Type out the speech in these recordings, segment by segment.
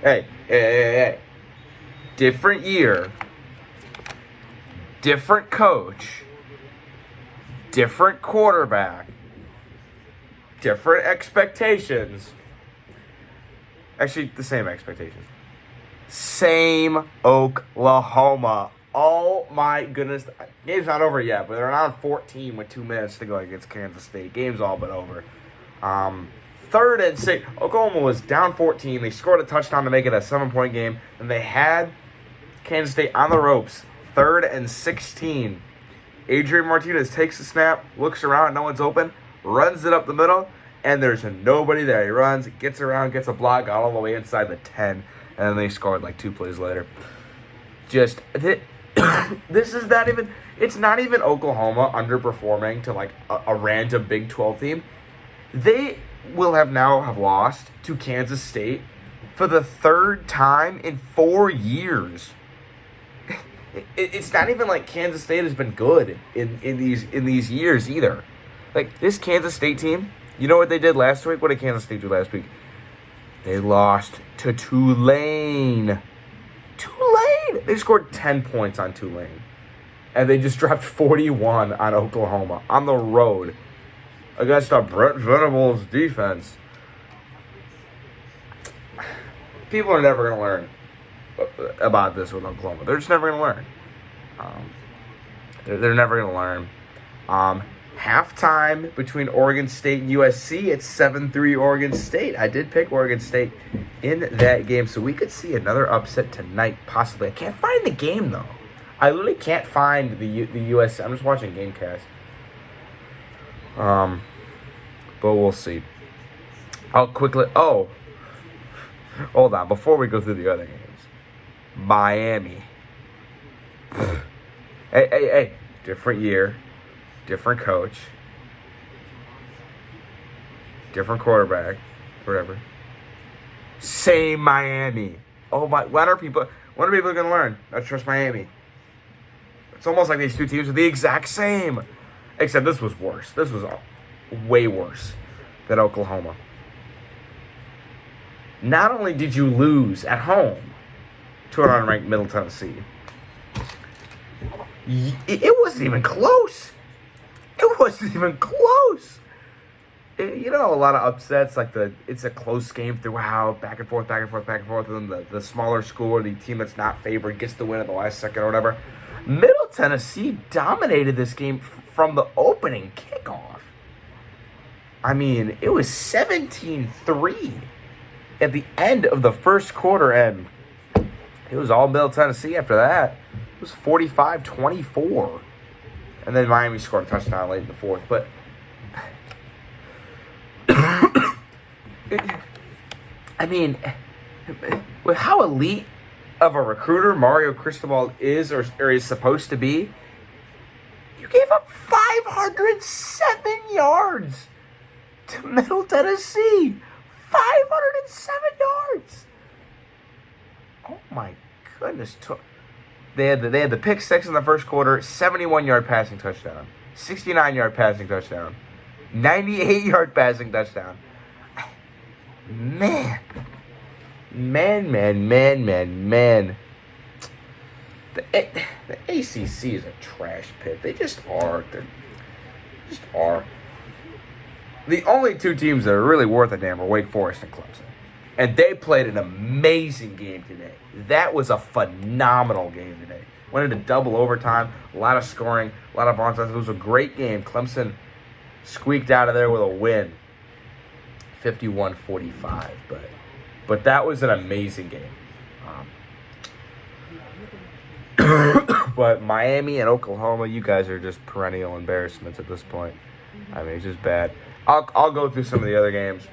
Hey. Different year, different coach, different quarterback, different expectations. Actually, the same expectations. Same Oklahoma. Oh my goodness. Game's not over yet, but they're on 14 with 2 minutes to go against Kansas State. Game's all but over. 3rd and 6. Oklahoma was down 14. They scored a touchdown to make it a 7-point game, and they had Kansas State on the ropes. 3rd and 16. Adrian Martinez takes the snap, looks around, no one's open, runs it up the middle, and there's nobody there. He runs, gets around, gets a block, got all the way inside the 10, and then they scored like 2 plays later. Just, this is not even, it's not even Oklahoma underperforming to like a random Big 12 team. They will have lost to Kansas State for the 3rd time in 4 years. It's not even like Kansas State has been good in these years either. Like, this Kansas State team, you know what they did last week? What did Kansas State do last week? They lost to Tulane. They scored 10 points on Tulane. And they just dropped 41 on Oklahoma on the road against a Brent Venables defense. People are never going to learn about this with Oklahoma. They're just never going to learn. They're never going to learn. Halftime between Oregon State and USC, it's 7-3 Oregon State. I did pick Oregon State in that game, so we could see another upset tonight, possibly. I can't find the game, though. I literally can't find the USC. I'm just watching GameCast. But we'll see. I'll quickly... Oh. Hold on. Before we go through the other games. Miami. Hey. Different year. Different coach. Different quarterback. Whatever. Same Miami. Oh my... When are people going to learn? Not trust Miami. It's almost like these two teams are the exact same. Except this was worse. This was way worse than Oklahoma. Not only did you lose at home to an unranked Middle Tennessee, it wasn't even close. It wasn't even close. You know, a lot of upsets, like it's a close game throughout, back and forth, and then the smaller school or the team that's not favored gets the win at the last second or whatever. Middle Tennessee dominated this game from the opening kickoff. I mean, it was 17-3 at the end of the first quarter, and it was all Middle Tennessee after that. It was 45-24. And then Miami scored a touchdown late in the fourth. But I mean, with how elite of a recruiter Mario Cristobal is or is supposed to be, you gave up 507 yards to Middle Tennessee. 507 yards. Oh my goodness. They had the pick six in the first quarter, 71-yard passing touchdown, 69-yard passing touchdown, 98-yard passing touchdown. Man. The ACC is a trash pit. They just are. They just are. The only two teams that are really worth a damn are Wake Forest and Clemson. And they played an amazing game today. That was a phenomenal game today. Went into double overtime, a lot of scoring, a lot of onside. It was a great game. Clemson squeaked out of there with a win, 51-45. But that was an amazing game. But Miami and Oklahoma, you guys are just perennial embarrassments at this point. I mean, it's just bad. I'll go through some of the other games.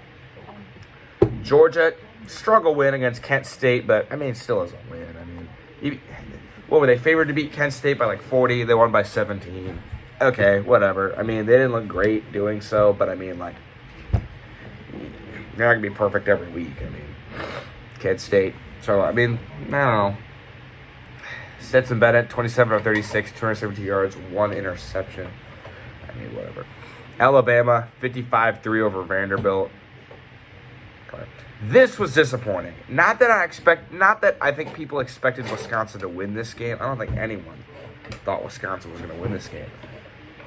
Georgia, struggle win against Kent State, but, I mean, it still is a win. I mean, what were they, favored to beat Kent State by like 40? They won by 17. Okay, whatever. I mean, they didn't look great doing so, but, I mean, like, they're not going to be perfect every week. I mean, Kent State. So, I mean, I don't know. Stetson Bennett, 27 of 36, 272 yards, 1 interception. I mean, whatever. Alabama, 55-3 over Vanderbilt. play. This was disappointing. Not that I think people expected Wisconsin to win this game. I don't think anyone thought Wisconsin was going to win this game.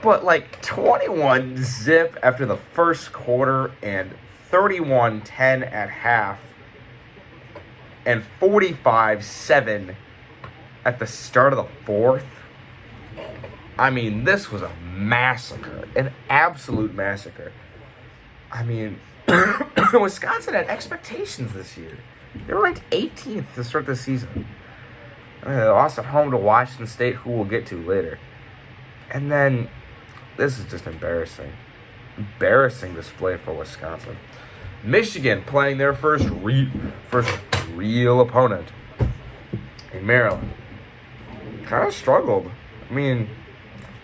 But like 21-0 after the first quarter and 31-10 at half and 45-7 at the start of the fourth. I mean, this was a massacre, an absolute massacre. I mean, Wisconsin had expectations this year. They were ranked 18th to start the season. They lost at home to Washington State, who we'll get to later. And then, this is just embarrassing. Embarrassing display for Wisconsin. Michigan playing their first real opponent in Maryland. Kind of struggled. I mean,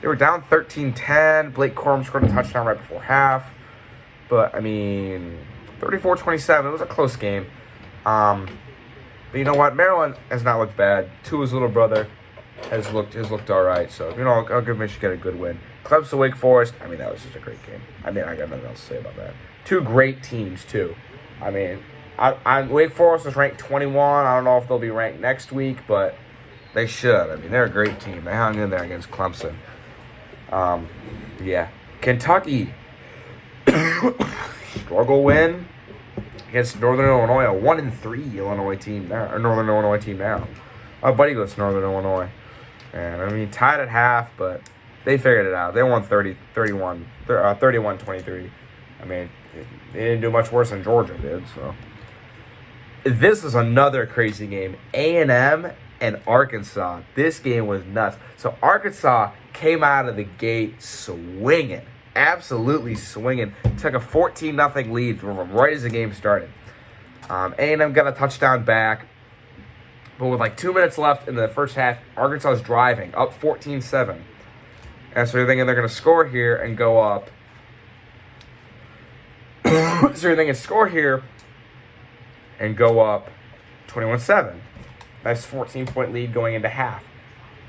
they were down 13-10. Blake Corum scored a touchdown right before half. But, I mean, 34-27. It was a close game. But you know what? Maryland has not looked bad. Tua's little brother has looked all right. So, you know, I'll give Michigan a good win. Clemson, Wake Forest. I mean, that was just a great game. I mean, I got nothing else to say about that. Two great teams, too. I mean, Wake Forest was ranked 21. I don't know if they'll be ranked next week, but they should. I mean, they're a great team. They hung in there against Clemson. Yeah. Kentucky. Struggle win against Northern Illinois, a 1-3 Illinois team now, or Northern Illinois team now. My buddy goes to Northern Illinois, and I mean tied at half, but they figured it out. They won 31-23. I mean, they didn't do much worse than Georgia did. So this is another crazy game. A&M and Arkansas. This game was nuts. So Arkansas came out of the gate swinging. Absolutely swinging. Took a 14-0 lead right as the game started. A&M got a touchdown back. But with like 2 minutes left in the first half, Arkansas is driving, up 14-7. And so you're thinking they're going to score here and go up. So you're thinking score here and go up 21-7. Nice 14-point lead going into half.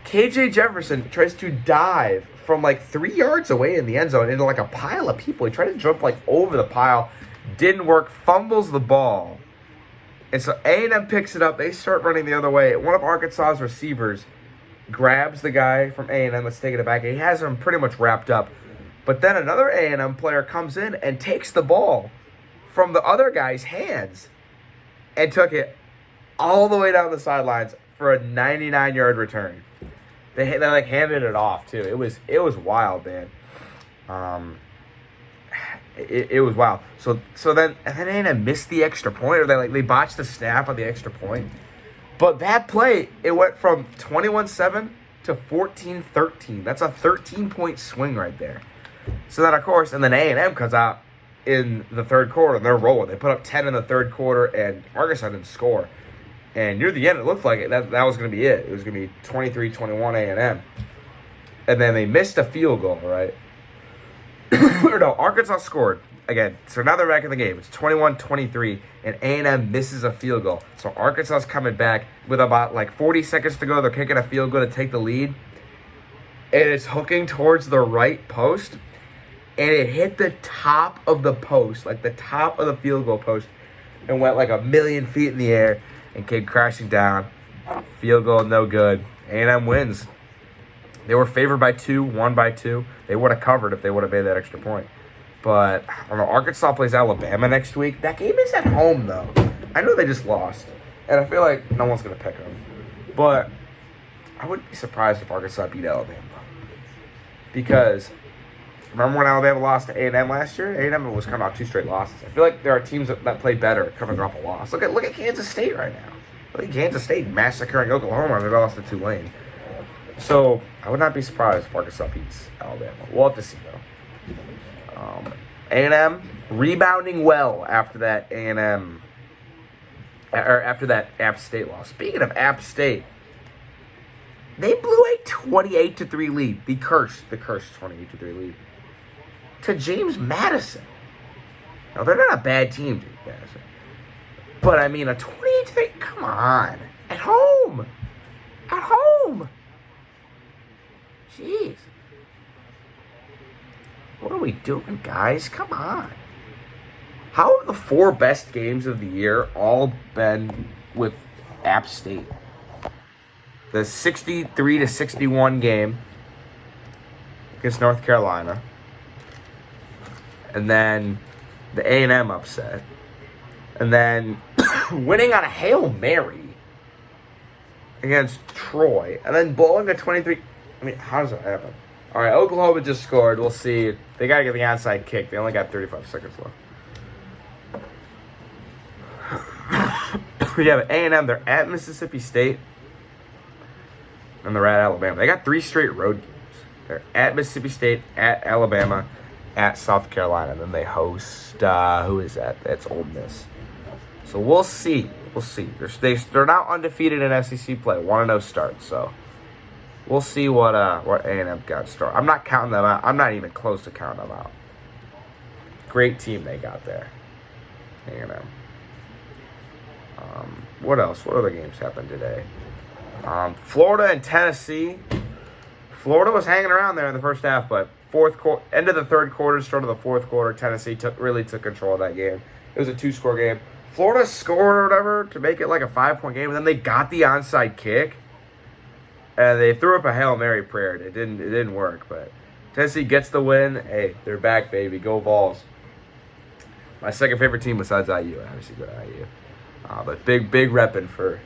KJ Jefferson tries to dive from like 3 yards away in the end zone into like a pile of people. He tried to jump like over the pile. Didn't work. Fumbles the ball. And so A&M picks it up. They start running the other way. One of Arkansas's receivers grabs the guy from A&M that's taking it back. He has him pretty much wrapped up. But then another A&M player comes in and takes the ball from the other guy's hands and took it all the way down the sidelines for a 99-yard return. They like handed it off too. It was wild, man. It was wild. So then A&M missed the extra point, or they botched the snap on the extra point. But that play, it went from 21-7 to 14-13. That's a 13-point swing right there. So then, of course, and then A&M comes out in the third quarter, and they're rolling. They put up 10 in the third quarter, and Arkansas didn't score. And near the end, it looked like that was going to be it. It was going to be 23-21 A&M. And then they missed a field goal, right? Or no, Arkansas scored. Again, so now they're back in the game. It's 21-23, and A&M misses a field goal. So Arkansas's coming back with about like 40 seconds to go. They're kicking a field goal to take the lead. And it's hooking towards the right post. And it hit the top of the post, like the top of the field goal post, and went like a million feet in the air and came crashing down. Field goal, no good. A&M wins. They were favored by 2, won by 2. They would have covered if they would have made that extra point. But, I don't know, Arkansas plays Alabama next week. That game is at home, though. I know they just lost. And I feel like no one's going to pick them. But I wouldn't be surprised if Arkansas beat Alabama. Because remember when Alabama lost to A&M last year? A&M was coming off 2 straight losses. I feel like there are teams that play better coming off a loss. Look at Kansas State right now. Look at Kansas State massacring Oklahoma. They lost to Tulane. So I would not be surprised if Arkansas beats Alabama. We'll have to see, though. A&M rebounding well after that after that App State loss. Speaking of App State, they blew a 28-3 lead. The cursed 28-3 lead to James Madison. Now they're not a bad team, James Madison, but I mean a 28-3. Come on, at home. Jeez. What are we doing, guys? Come on. How have the 4 best games of the year all been with App State? The 63-61 game against North Carolina, and then the A&M upset, and then winning on a Hail Mary against Troy, and then blowing a 23. I mean, how does that happen? All right, Oklahoma just scored. We'll see. They got to get the onside kick. They only got 35 seconds left. We have A&M. They're at Mississippi State, and they're at Alabama. They got 3 straight road games. They're at Mississippi State, at Alabama, at South Carolina. And then they host, who is that? That's Ole Miss. So we'll see. We'll see. They're now undefeated in SEC play. 1-0 start. So we'll see what A&M got started. I'm not counting them out. I'm not even close to counting them out. Great team they got there. A&M. What else? What other games happened today? Florida and Tennessee. Florida was hanging around there in the first half, but end of the third quarter, start of the fourth quarter, Tennessee really took control of that game. It was a 2-score game. Florida scored or whatever to make it like a 5-point game, and then they got the onside kick, and they threw up a Hail Mary prayer. It didn't work, but Tennessee gets the win. Hey, they're back, baby. Go Vols. My second favorite team besides IU. I obviously go to IU. But big repping for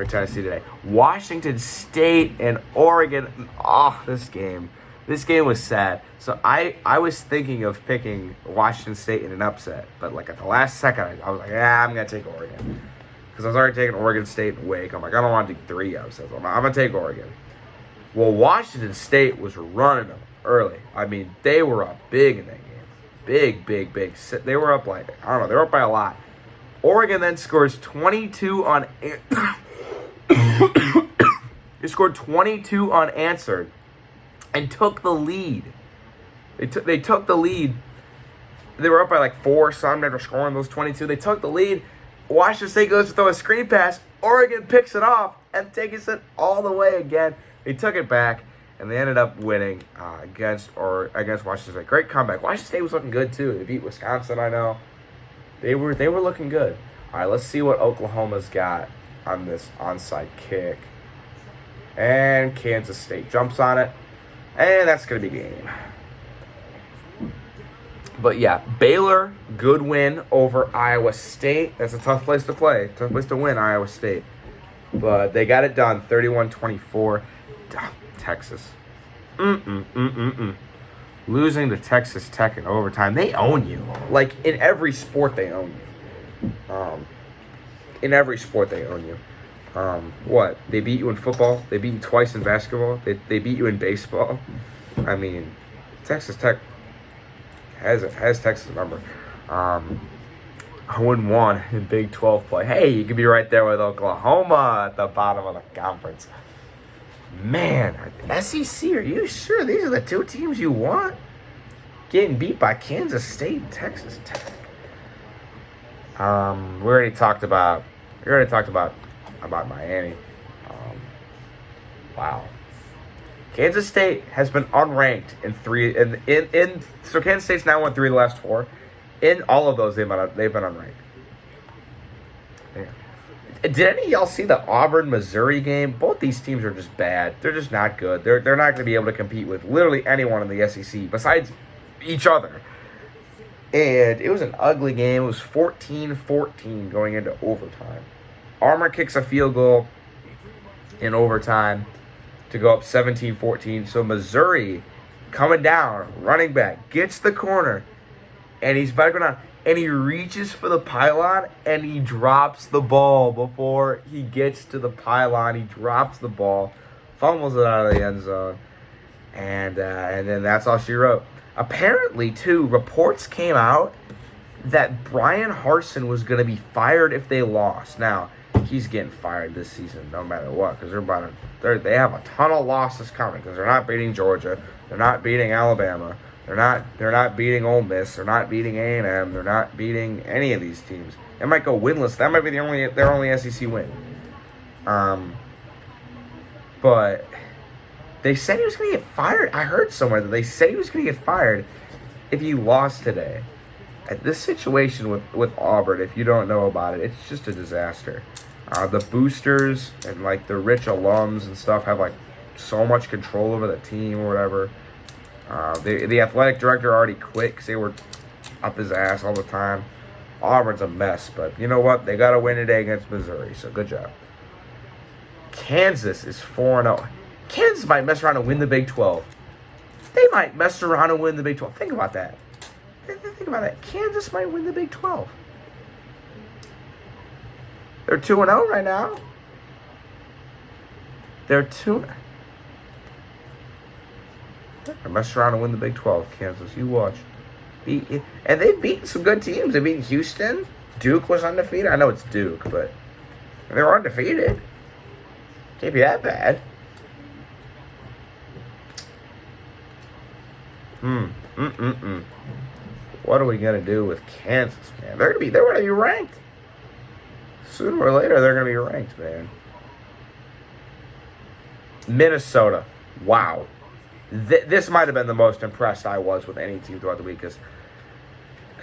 Tennessee today. Washington State and Oregon. Oh, this game was sad. So I was thinking of picking Washington State in an upset, but like at the last second, I was like, I'm gonna take Oregon because I was already taking Oregon State and Wake. I'm like, I don't want to do 3 upsets. I'm gonna take Oregon. Well, Washington State was running them early. I mean, they were up big in that game. Big. They were up like, I don't know, they were up by a lot. Oregon then scores 22 on. They scored 22 unanswered and took the lead. They took the lead. They were up by like 4 something after scoring those 22. They took the lead. Washington State goes to throw a screen pass. Oregon picks it off and takes it all the way again. They took it back, and they ended up winning against Washington State. Great comeback. Washington State was looking good too. They beat Wisconsin, I know. They were looking good. All right, let's see what Oklahoma's got on this onside kick. And Kansas State jumps on it. And that's going to be game. But yeah, Baylor, good win over Iowa State. That's a tough place to play. Tough place to win, Iowa State. But they got it done, 31-24. Texas. Losing to Texas Tech in overtime. They own you. Like, in every sport, they own you. In every sport, they own you. What? They beat you in football. They beat you twice in basketball. They beat you in baseball. I mean, Texas Tech has Texas number. 0-1 in Big 12 play. Hey, you could be right there with Oklahoma at the bottom of the conference. Man, SEC, are you sure these are the 2 teams you want? Getting beat by Kansas State and Texas Tech. We already talked about Miami. Wow. Kansas State has been unranked in 3 so Kansas State's now won 3 of the last 4. In all of those, they've been unranked. Man. Did any of y'all see the Auburn-Missouri game? Both these teams are just bad. They're just not good. They're not going to be able to compete with literally anyone in the SEC besides each other. And it was an ugly game. It was 14-14 going into overtime. Armour kicks a field goal in overtime to go up 17-14. So Missouri coming down, running back, gets the corner, and he's back down, and he reaches for the pylon, and he drops the ball before he gets to the pylon. He drops the ball, fumbles it out of the end zone, and then that's all she wrote. Apparently, too, reports came out that Brian Harsin was going to be fired if they lost. Now, he's getting fired this season no matter what, because they have a ton of losses coming because they're not beating Georgia, they're not beating Alabama, they're not beating Ole Miss, they're not beating A&M, they're not beating any of these teams. They might go winless. That might be their only SEC win. But they said he was going to get fired. I heard somewhere that they said he was going to get fired if he lost today. this situation with Auburn, if you don't know about it, it's just a disaster. The boosters and like the rich alums and stuff have like so much control over the team or whatever. The athletic director already quit because they were up his ass all the time. Auburn's a mess, but you know what? They got to win today against Missouri, so good job. Kansas is 4-0. Kansas might mess around and win the Big 12. They might mess around and win the Big 12. Think about that. Think about that. Kansas might win the Big 12. They're 2-0 right now. They're 2. They're mess around and win the Big 12, Kansas. You watch. And they've beaten some good teams. They beat Houston. Duke was undefeated. I know it's Duke, but they were undefeated. Can't be that bad. What are we gonna do with Kansas, man? They're gonna be ranked. Sooner or later, they're gonna be ranked, man. Minnesota. Wow. This might have been the most impressed I was with any team throughout the week, because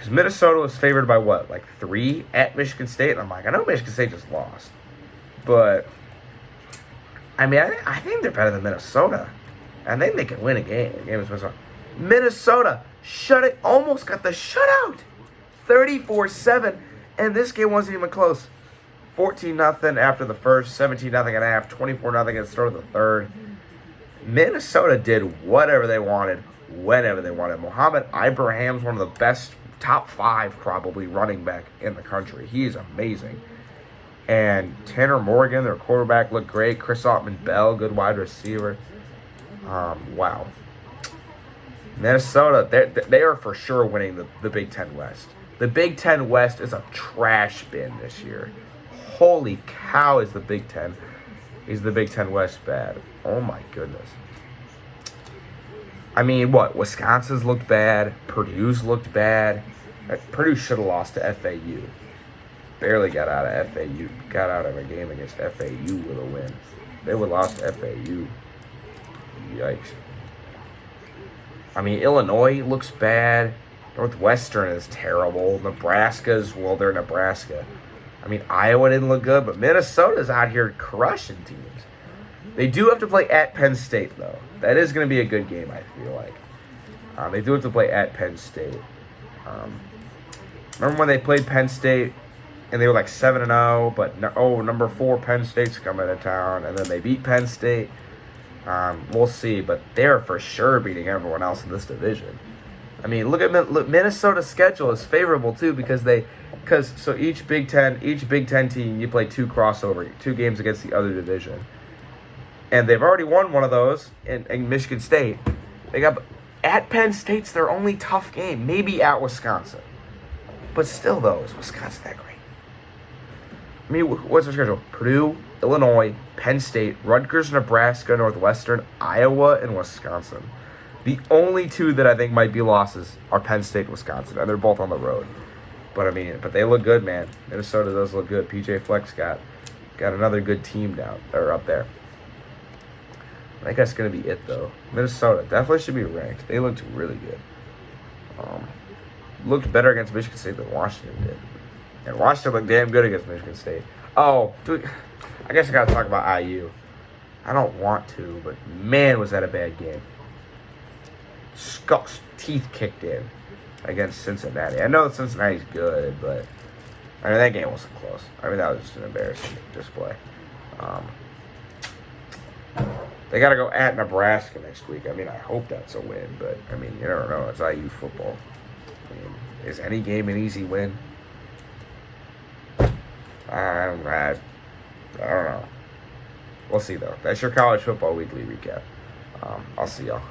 Minnesota was favored by what, like 3 at Michigan State? And I'm like, I know Michigan State just lost, but I mean, I think they're better than Minnesota. I think they can win a game. The game is Minnesota. Minnesota almost got the shutout, 34-7, and this game wasn't even close. 14-0 after the first, 17-0 at half, 24-0 at the start of the third. Minnesota did whatever they wanted, whenever they wanted. Mohamed Ibrahim's one of the best, top 5 probably running back in the country. He is amazing. And Tanner Morgan, their quarterback, looked great. Chris Autman-Bell, good wide receiver. Wow. Minnesota, they are for sure winning the Big Ten West. The Big Ten West is a trash bin this year. Holy cow, is the Big Ten West bad? Oh my goodness. I mean, what? Wisconsin's looked bad. Purdue's looked bad. Purdue should have lost to FAU. Barely got out of FAU. Got out of a game against FAU with a win. They would have lost to FAU. Yikes. I mean, Illinois looks bad. Northwestern is terrible. Nebraska's, well, they're Nebraska. I mean, Iowa didn't look good, but Minnesota's out here crushing teams. They do have to play at Penn State, though. That is going to be a good game, I feel like. They do have to play at Penn State. Remember when they played Penn State and they were like 7-0, but number 4 Penn State's coming to town, and then they beat Penn State. We'll see, but they're for sure beating everyone else in this division. I mean, look, Minnesota's schedule is favorable too because each Big Ten team, you play 2 games against the other division, and they've already won one of those in Michigan State. They got at Penn State's their only tough game, maybe at Wisconsin, but still, though, is Wisconsin that great? I mean, what's their schedule? Purdue, Illinois, Penn State, Rutgers, Nebraska, Northwestern, Iowa, and Wisconsin. The only 2 that I think might be losses are Penn State and Wisconsin, and they're both on the road. But I mean, they look good, man. Minnesota does look good. PJ Fleck's got another good team up there. I think that's gonna be it, though. Minnesota definitely should be ranked. They looked really good. Looked better against Michigan State than Washington did, and Washington looked damn good against Michigan State. Oh, dude, I guess I gotta talk about IU. I don't want to, but man, was that a bad game. Scott's teeth kicked in against Cincinnati. I know Cincinnati's good, but I mean, that game wasn't close. I mean, that was just an embarrassing display. They got to go at Nebraska next week. I mean, I hope that's a win, but I mean, you never know. It's IU football. I mean, is any game an easy win? I don't know. We'll see, though. That's your college football weekly recap. I'll see y'all.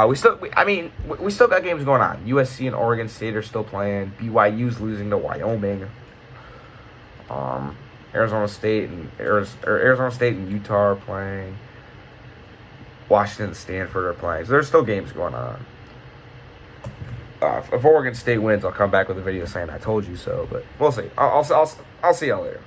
We still got games going on. USC and Oregon State are still playing. BYU's losing to Wyoming. Arizona State and Utah are playing. Washington and Stanford are playing. So there's still games going on. If Oregon State wins, I'll come back with a video saying I told you so. But we'll see. I'll see y'all later.